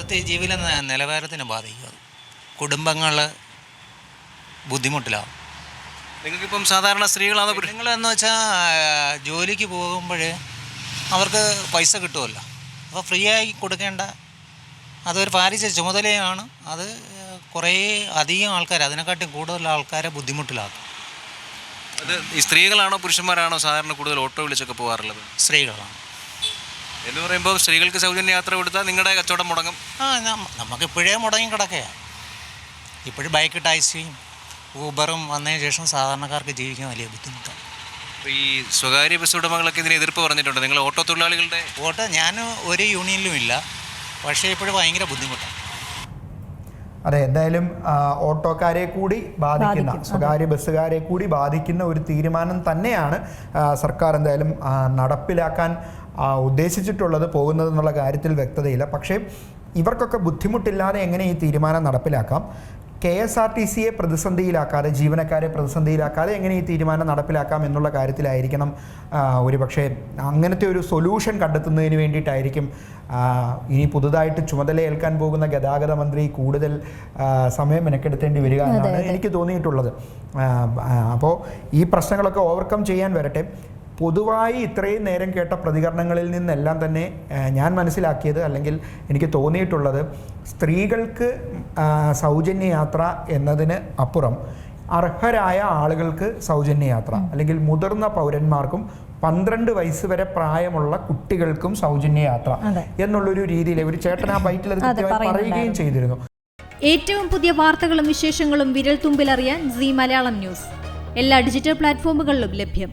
മൊത്തത്തിൽ ജീവിത നിലവാരത്തിനെ ബാധിക്കും. കുടുംബങ്ങൾ ബുദ്ധിമുട്ടിലാവും. നിങ്ങൾക്കിപ്പം സാധാരണ സ്ത്രീകളാണ് പെണ്ണുങ്ങളെന്ന് വെച്ചാൽ ജോലിക്ക് പോകുമ്പോൾ അവർക്ക് പൈസ കിട്ടുമല്ലോ, അപ്പോൾ ഫ്രീ ആയി കൊടുക്കേണ്ട അതൊരു പാലിച്ച ചുമതലയാണ്. അത് കുറേ അധികം ആൾക്കാർ, അതിനെക്കാട്ടും കൂടുതൽ ആൾക്കാരെ ബുദ്ധിമുട്ടിലാക്കും. അത് ഈ സ്ത്രീകളാണോ പുരുഷന്മാരാണോ സാധാരണ കൂടുതൽ ഓട്ടോ വിളിച്ചൊക്കെ പോകാറുള്ളത്? സ്ത്രീകളാണ്. എന്ന് പറയുമ്പോൾ സ്ത്രീകൾക്ക് സൗജന്യ യാത്ര കൊടുത്താൽ നിങ്ങളുടെ കച്ചവടം മുടങ്ങും. നമുക്കിപ്പോഴേ മുടങ്ങി കിടക്കുകയാണ്. ഇപ്പോഴും ബൈക്ക് ടാക്സിയും ഊബറും വന്നതിന് ശേഷം സാധാരണക്കാർക്ക് ജീവിക്കാൻ വലിയ ബുദ്ധിമുട്ടാണ്. ഈ സ്വകാര്യ ബസ് ഉടമകളൊക്കെ ഇതിന് എതിർപ്പ് പറഞ്ഞിട്ടുണ്ട്. നിങ്ങൾ ഓട്ടോ തൊഴിലാളികളുടെ ഞാൻ ഒരു യൂണിയനിലും ഇല്ല, പക്ഷേ ഇപ്പോഴും ഭയങ്കര ബുദ്ധിമുട്ടാണ്. അതെ, എന്തായാലും ഓട്ടോക്കാരെ കൂടി ബാധിക്കുന്ന, സ്വകാര്യ ബസ്സുകാരെ കൂടി ബാധിക്കുന്ന ഒരു തീരുമാനം തന്നെയാണ് സർക്കാർ എന്തായാലും നടപ്പിലാക്കാൻ ഉദ്ദേശിച്ചിട്ടുള്ളത്. പോകുന്നതെന്നുള്ള കാര്യത്തിൽ വ്യക്തതയില്ല. പക്ഷേ ഇവർക്കൊക്കെ ബുദ്ധിമുട്ടില്ലാതെ എങ്ങനെ ഈ തീരുമാനം നടപ്പിലാക്കാം, KSRTCയെ പ്രതിസന്ധിയിലാക്കാതെ, ജീവനക്കാരെ പ്രതിസന്ധിയിലാക്കാതെ എങ്ങനെ ഈ തീരുമാനം നടപ്പിലാക്കാം എന്നുള്ള കാര്യത്തിലായിരിക്കണം ഒരുപക്ഷെ അങ്ങനത്തെ ഒരു സൊല്യൂഷൻ കണ്ടെത്തുന്നതിന് വേണ്ടിയിട്ടായിരിക്കും ഇനി പുതുതായിട്ട് ചുമതലയേൽക്കാൻ പോകുന്ന ഗതാഗത മന്ത്രി കൂടുതൽ സമയം മെനക്കെടുത്തേണ്ടി വരിക എന്നാണ് എനിക്ക് തോന്നിയിട്ടുള്ളത്. അപ്പോൾ ഈ പ്രശ്നങ്ങളൊക്കെ ഓവർകം ചെയ്യാൻ വരട്ടെ. പൊതുവായി ഇത്രയും നേരം കേട്ട പ്രതികരണങ്ങളിൽ നിന്നെല്ലാം തന്നെ ഞാൻ മനസ്സിലാക്കിയത്, അല്ലെങ്കിൽ എനിക്ക് തോന്നിയിട്ടുള്ളത്, സ്ത്രീകൾക്ക് സൗജന്യ യാത്ര എന്നതിന് അപ്പുറം അർഹരായ ആളുകൾക്ക് സൗജന്യ യാത്ര, അല്ലെങ്കിൽ മുതിർന്ന പൗരന്മാർക്കും 12 വയസ്സ് വരെ പ്രായമുള്ള കുട്ടികൾക്കും സൗജന്യ യാത്ര എന്നുള്ളൊരു രീതിയിൽ ഒരു ചേട്ടൻ ആ ബൈറ്റിൽ അത് പറയുകയും ചെയ്തിരുന്നു. ഏറ്റവും പുതിയ വാർത്തകളും വിശേഷങ്ങളും വിരൽ തുമ്പിലറിയാൻ സീ മലയാളം ന്യൂസ് എല്ലാ ഡിജിറ്റൽ പ്ലാറ്റ്ഫോമുകളിലും ലഭ്യം.